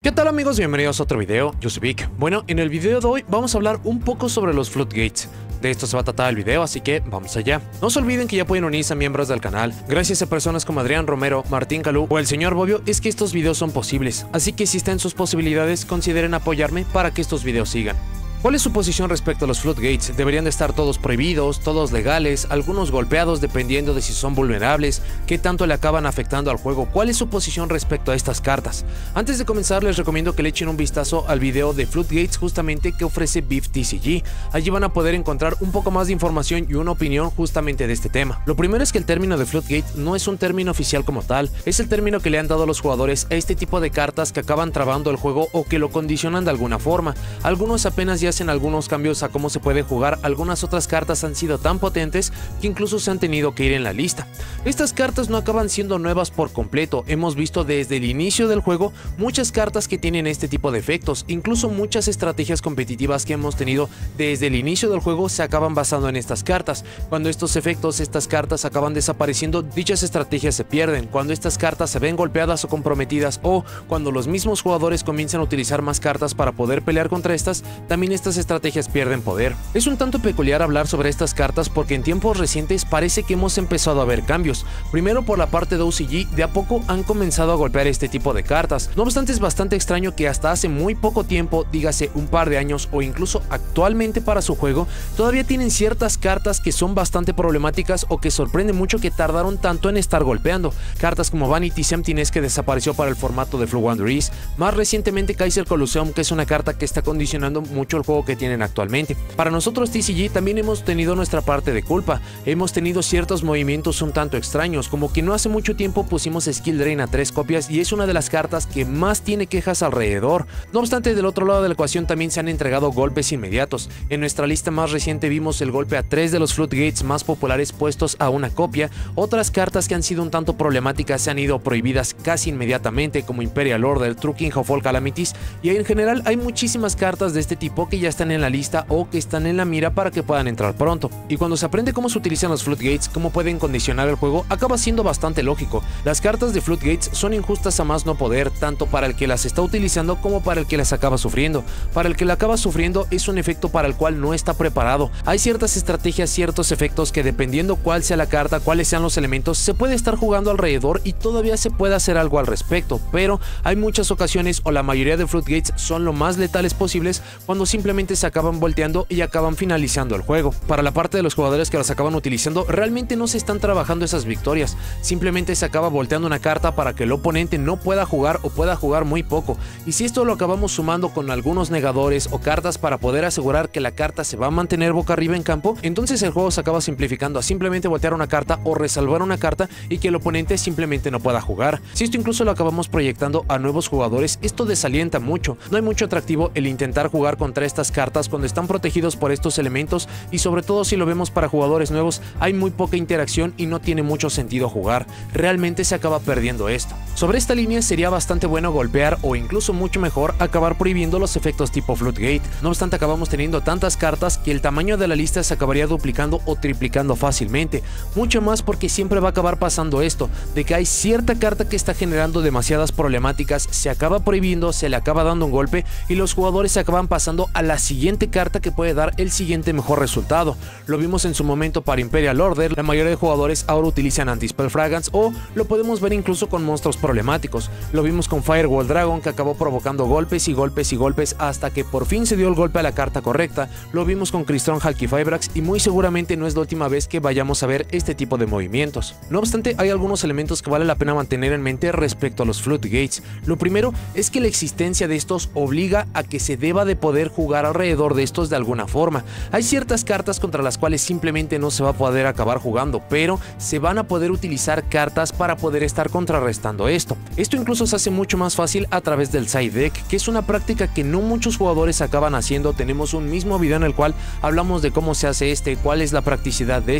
¿Qué tal amigos? Bienvenidos a otro video, yo soy Vic. Bueno, en el video de hoy vamos a hablar un poco sobre los floodgates. De esto se va a tratar el video, así que vamos allá. No se olviden que ya pueden unirse a miembros del canal. Gracias a personas como Adrián Romero, Martín Calú o el señor Bobbio es que estos videos son posibles. Así que si está en sus posibilidades, consideren apoyarme para que estos videos sigan. ¿Cuál es su posición respecto a los floodgates? ¿Deberían de estar todos prohibidos, todos legales, algunos golpeados dependiendo de si son vulnerables? ¿Qué tanto le acaban afectando al juego? ¿Cuál es su posición respecto a estas cartas? Antes de comenzar les recomiendo que le echen un vistazo al video de floodgates justamente que ofrece Beef TCG. Allí van a poder encontrar un poco más de información y una opinión justamente de este tema. Lo primero es que el término de floodgate no es un término oficial como tal, es el término que le han dado a los jugadores a este tipo de cartas que acaban trabando el juego o que lo condicionan de alguna forma. Algunos apenas ya hacen algunos cambios a cómo se puede jugar, algunas otras cartas han sido tan potentes que incluso se han tenido que ir en la lista. Estas cartas no acaban siendo nuevas por completo, hemos visto desde el inicio del juego muchas cartas que tienen este tipo de efectos, incluso muchas estrategias competitivas que hemos tenido desde el inicio del juego se acaban basando en estas cartas. Cuando estos efectos, estas cartas acaban desapareciendo, dichas estrategias se pierden. Cuando estas cartas se ven golpeadas o comprometidas o cuando los mismos jugadores comienzan a utilizar más cartas para poder pelear contra estas, también estas estrategias pierden poder. Es un tanto peculiar hablar sobre estas cartas porque en tiempos recientes parece que hemos empezado a ver cambios. Primero por la parte de OCG, de a poco han comenzado a golpear este tipo de cartas. No obstante es bastante extraño que hasta hace muy poco tiempo, dígase un par de años o incluso actualmente para su juego, todavía tienen ciertas cartas que son bastante problemáticas o que sorprende mucho que tardaron tanto en estar golpeando. Cartas como Vanity's Emptiness que desapareció para el formato de Floowandereeze, más recientemente Kaiser Colosseum que es una carta que está condicionando mucho el juego que tienen actualmente. Para nosotros TCG también hemos tenido nuestra parte de culpa, hemos tenido ciertos movimientos un tanto extraños, como que no hace mucho tiempo pusimos Skill Drain a 3 copias y es una de las cartas que más tiene quejas alrededor. No obstante, del otro lado de la ecuación también se han entregado golpes inmediatos. En nuestra lista más reciente vimos el golpe a 3 de los floodgates más populares puestos a una copia. Otras cartas que han sido un tanto problemáticas se han ido prohibidas casi inmediatamente, como Imperial Order, True King of All Calamities, y en general hay muchísimas cartas de este tipo que ya están en la lista o que están en la mira para que puedan entrar pronto. Y cuando se aprende cómo se utilizan los floodgates, cómo pueden condicionar el juego, acaba siendo bastante lógico. Las cartas de floodgates son injustas a más no poder, tanto para el que las está utilizando como para el que las acaba sufriendo. Para el que la acaba sufriendo es un efecto para el cual no está preparado. Hay ciertas estrategias, ciertos efectos que dependiendo cuál sea la carta, cuáles sean los elementos, se puede estar jugando alrededor y todavía se puede hacer algo al respecto, pero hay muchas ocasiones o la mayoría de floodgates son lo más letales posibles cuando simplemente se acaban volteando y acaban finalizando el juego. Para la parte de los jugadores que las acaban utilizando, realmente no se están trabajando esas victorias, simplemente se acaba volteando una carta para que el oponente no pueda jugar o pueda jugar muy poco, y si esto lo acabamos sumando con algunos negadores o cartas para poder asegurar que la carta se va a mantener boca arriba en campo, entonces el juego se acaba simplificando a simplemente voltear una carta o resalvar una carta y que el oponente simplemente no pueda jugar. Si esto incluso lo acabamos proyectando a nuevos jugadores, esto desalienta mucho. No hay mucho atractivo el intentar jugar contra estas cartas cuando están protegidos por estos elementos, y sobre todo si lo vemos para jugadores nuevos hay muy poca interacción y no tiene mucho sentido jugar. Realmente se acaba perdiendo esto. Sobre esta línea sería bastante bueno golpear o incluso mucho mejor acabar prohibiendo los efectos tipo floodgate. No obstante acabamos teniendo tantas cartas que el tamaño de la lista se acabaría duplicando o triplicando fácilmente. Mucho más porque siempre va a acabar pasando esto, de que hay cierta carta que está generando demasiadas problemáticas, se acaba prohibiendo, se le acaba dando un golpe y los jugadores se acaban pasando a la siguiente carta que puede dar el siguiente mejor resultado. Lo vimos en su momento para Imperial Order, la mayoría de jugadores ahora utilizan Anti-Spell Fragance o lo podemos ver incluso con monstruos problemáticos. Lo vimos con Firewall Dragon que acabó provocando golpes y golpes y golpes hasta que por fin se dio el golpe a la carta correcta. Lo vimos con Crystron Halqifibrax y muy seguramente no es la última vez que vayamos a ver este tipo de movimientos. No obstante hay algunos elementos que vale la pena mantener en mente respecto a los floodgates. Lo primero es que la existencia de estos obliga a que se deba de poder jugar alrededor de estos de alguna forma. Hay ciertas cartas contra las cuales simplemente no se va a poder acabar jugando, pero se van a poder utilizar cartas para poder estar contrarrestando esto. Esto incluso se hace mucho más fácil a través del side deck, que es una práctica que no muchos jugadores acaban haciendo. Tenemos un mismo video en el cual hablamos de cómo se hace cuál es la practicidad de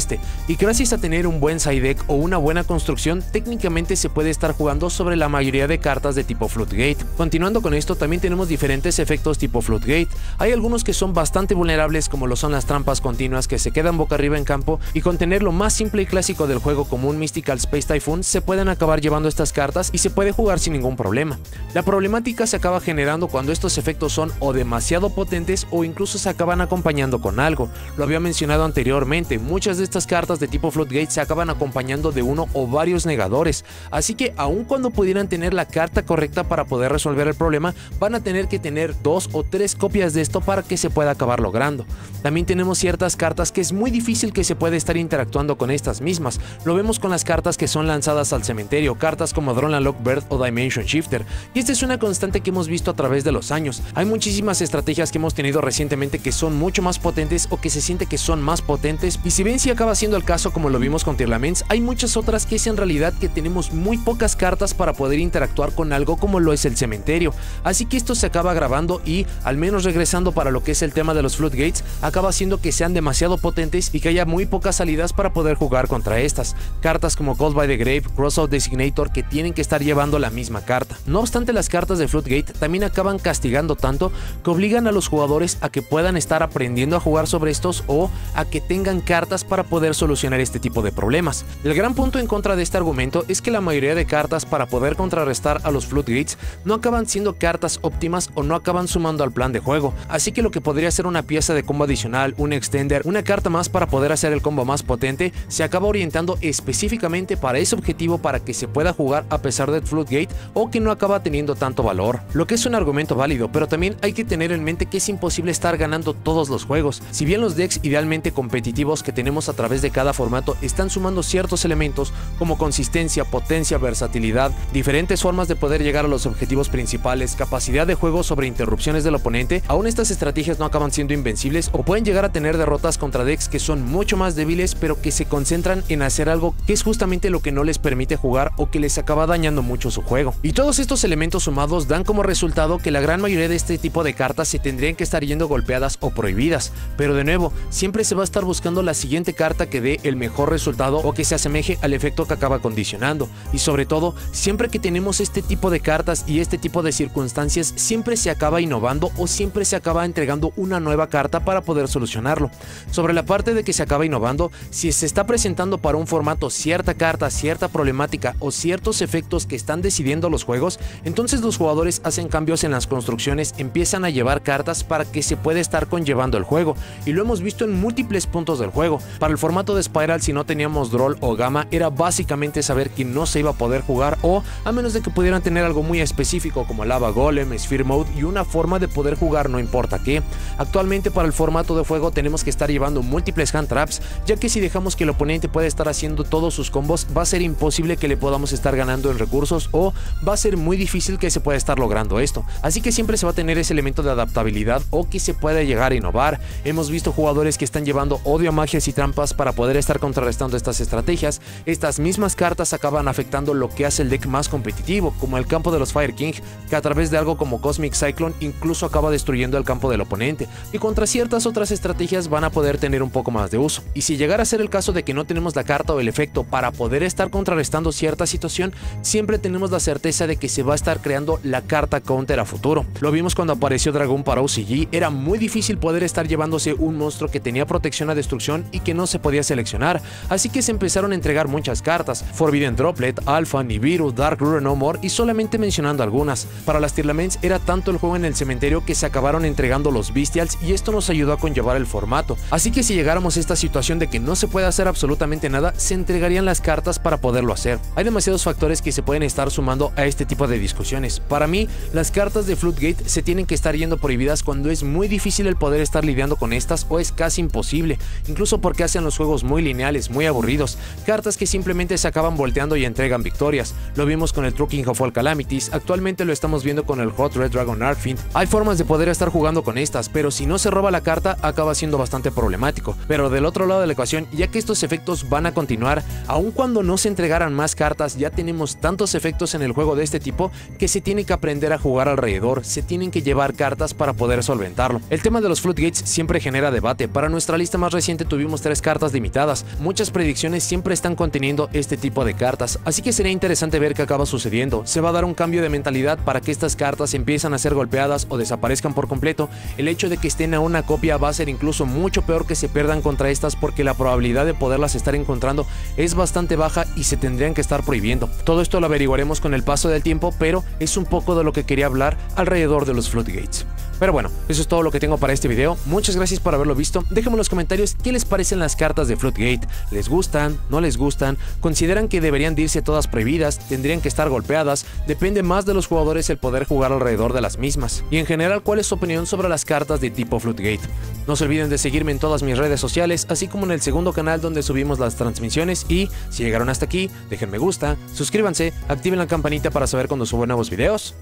y gracias a tener un buen side deck o una buena construcción, técnicamente se puede estar jugando sobre la mayoría de cartas de tipo floodgate. Continuando con esto, también tenemos diferentes efectos tipo floodgate. Hay algunos que son bastante vulnerables, como lo son las trampas continuas que se quedan boca arriba en campo, y con tener lo más simple y clásico del juego como un Mystical Space Typhoon se pueden acabar llevando estas cartas y se puede jugar sin ningún problema. La problemática se acaba generando cuando estos efectos son o demasiado potentes o incluso se acaban acompañando con algo. Lo había mencionado anteriormente, muchas de estas cartas de tipo Floodgate se acaban acompañando de uno o varios negadores, así que aun cuando pudieran tener la carta correcta para poder resolver el problema, van a tener que tener 2 o 3 copias de esto para que se pueda acabar logrando. También tenemos ciertas cartas que es muy difícil que se pueda estar interactuando con estas mismas. Lo vemos con las cartas que son lanzadas al cementerio, cartas como Droneland Lockbird o Dimension Shifter, y esta es una constante que hemos visto a través de los años. Hay muchísimas estrategias que hemos tenido recientemente que son mucho más potentes o que se siente que son más potentes, y si bien sí acaba siendo el caso como lo vimos con Tearlaments, hay muchas otras que es en realidad que tenemos muy pocas cartas para poder interactuar con algo como lo es el cementerio, así que esto se acaba agravando y, al menos regresando para lo que es el tema de los Floodgates, acaba haciendo que sean demasiado potentes y que haya muy pocas salidas para poder jugar contra estas. Cartas como Called by the Grave, Crossout Designator que tienen que estar llevando la misma carta. No obstante, las cartas de Floodgate también acaban castigando tanto que obligan a los jugadores a que puedan estar aprendiendo a jugar sobre estos o a que tengan cartas para poder solucionar este tipo de problemas. El gran punto en contra de este argumento es que la mayoría de cartas para poder contrarrestar a los Floodgates no acaban siendo cartas óptimas o no acaban sumando al plan de juego, así que lo que podría ser una pieza de combo adicional, un extender, una carta más para poder hacer el combo más potente, se acaba orientando específicamente para ese objetivo para que se pueda jugar a pesar del Floodgate o que no acaba teniendo tanto valor, lo que es un argumento válido, pero también hay que tener en mente que es imposible estar ganando todos los juegos. Si bien los decks idealmente competitivos que tenemos a través de cada formato están sumando ciertos elementos como consistencia, potencia, versatilidad, diferentes formas de poder llegar a los objetivos principales, capacidad de juego sobre interrupciones del oponente, aún estas estrategias no acaban siendo invencibles o pueden llegar a tener derrotas contra decks que son mucho más débiles pero que se concentran en hacer algo que es justamente lo que no les permite jugar o que les acaba dañando mucho su juego. Y todos estos elementos sumados dan como resultado que la gran mayoría de este tipo de cartas se tendrían que estar yendo golpeadas o prohibidas, pero de nuevo, siempre se va a estar buscando la siguiente carta que dé el mejor resultado o que se asemeje al efecto que acaba condicionando, y sobre todo, siempre que tenemos este tipo de cartas y este tipo de circunstancias, siempre se acaba innovando o siempre se acaba entregando una nueva carta para poder solucionarlo. Sobre la parte de que se acaba innovando, si se está presentando para un formato cierta carta, cierta problemática o ciertos efectos que están decidiendo los juegos, entonces los jugadores hacen cambios en las construcciones, empiezan a llevar cartas para que se pueda estar conllevando el juego, y lo hemos visto en múltiples puntos del juego. Para el formato de Spiral, si no teníamos Droll o Gamma, era básicamente saber que no se iba a poder jugar, o a menos de que pudieran tener algo muy específico como Lava Golem, Sphere Mode y una forma de poder jugar no importa qué. Actualmente para el formato de juego tenemos que estar llevando múltiples hand traps, ya que si dejamos que el oponente pueda estar haciendo todos sus combos, va a ser imposible que le podamos estar ganando en recursos o va a ser muy difícil que se pueda estar logrando esto. Así que siempre se va a tener ese elemento de adaptabilidad o que se pueda llegar a innovar. Hemos visto jugadores que están llevando odio a magias y trampas para poder estar contrarrestando estas estrategias. Estas mismas cartas acaban afectando lo que hace el deck más competitivo, como el campo de los Fire King, que a través de algo como Cosmic Cyclone incluso acaba destruyendo el campo del oponente, y contra ciertas otras estrategias van a poder tener un poco más de uso. Y si llegara a ser el caso de que no tenemos la carta o el efecto para poder estar contrarrestando cierta situación, siempre tenemos la certeza de que se va a estar creando la carta counter a futuro. Lo vimos cuando apareció Dragon para OCG, era muy difícil poder estar llevándose un monstruo que tenía protección a destrucción y que no se podía seleccionar, así que se empezaron a entregar muchas cartas: Forbidden Droplet, Alpha, Nibiru, Dark Ruler No More, y solamente mencionando algunas. Para las Tearlaments era tanto el juego en el cementerio que se acabaron entregando los Bestials, y esto nos ayudó a conllevar el formato, así que si llegáramos a esta situación de que no se puede hacer absolutamente nada, se entregarían las cartas para poderlo hacer. Hay demasiados factores que se pueden estar sumando a este tipo de discusiones. Para mí, las cartas de Floodgate se tienen que estar yendo prohibidas cuando es muy difícil el poder estar lidiando con estas, o es casi imposible, incluso porque hacen los juegos muy lineales, muy aburridos, cartas que simplemente se acaban volteando y entregan victorias. Lo vimos con el True King of All Calamities, actualmente lo estamos viendo con el Hot Red Dragon Arcfiend. Hay formas de poder estar jugando con estas, pero si no se roba la carta acaba siendo bastante problemático. Pero del otro lado de la ecuación, ya que estos efectos van a continuar, aun cuando no se entregaran más cartas, ya tenemos tantos efectos en el juego de este tipo que se tiene que aprender a jugar alrededor, se tienen que llevar cartas para poder solventarlo. El tema de los Floodgates siempre genera debate. Para nuestra lista más reciente tuvimos 3 cartas limitadas, muchas predicciones siempre están conteniendo este tipo de cartas, así que sería interesante ver qué acaba sucediendo. ¿Se va a dar un cambio de mentalidad para que estas cartas empiezan a ser golpeadas o desaparezcan por completo? completo, el hecho de que estén a una copia va a ser incluso mucho peor que se pierdan contra estas, porque la probabilidad de poderlas estar encontrando es bastante baja y se tendrían que estar prohibiendo. Todo esto lo averiguaremos con el paso del tiempo, pero es un poco de lo que quería hablar alrededor de los Floodgates. Pero bueno, eso es todo lo que tengo para este video. Muchas gracias por haberlo visto. Déjenme en los comentarios qué les parecen las cartas de Floodgate. ¿Les gustan? ¿No les gustan? ¿Consideran que deberían de irse todas prohibidas? ¿Tendrían que estar golpeadas? Depende más de los jugadores el poder jugar alrededor de las mismas. Y en general, ¿cuál es su opinión sobre las cartas de tipo Floodgate? No se olviden de seguirme en todas mis redes sociales, así como en el segundo canal donde subimos las transmisiones. Y si llegaron hasta aquí, dejen me gusta, suscríbanse, activen la campanita para saber cuando subo nuevos videos.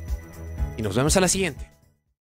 Y nos vemos a la siguiente.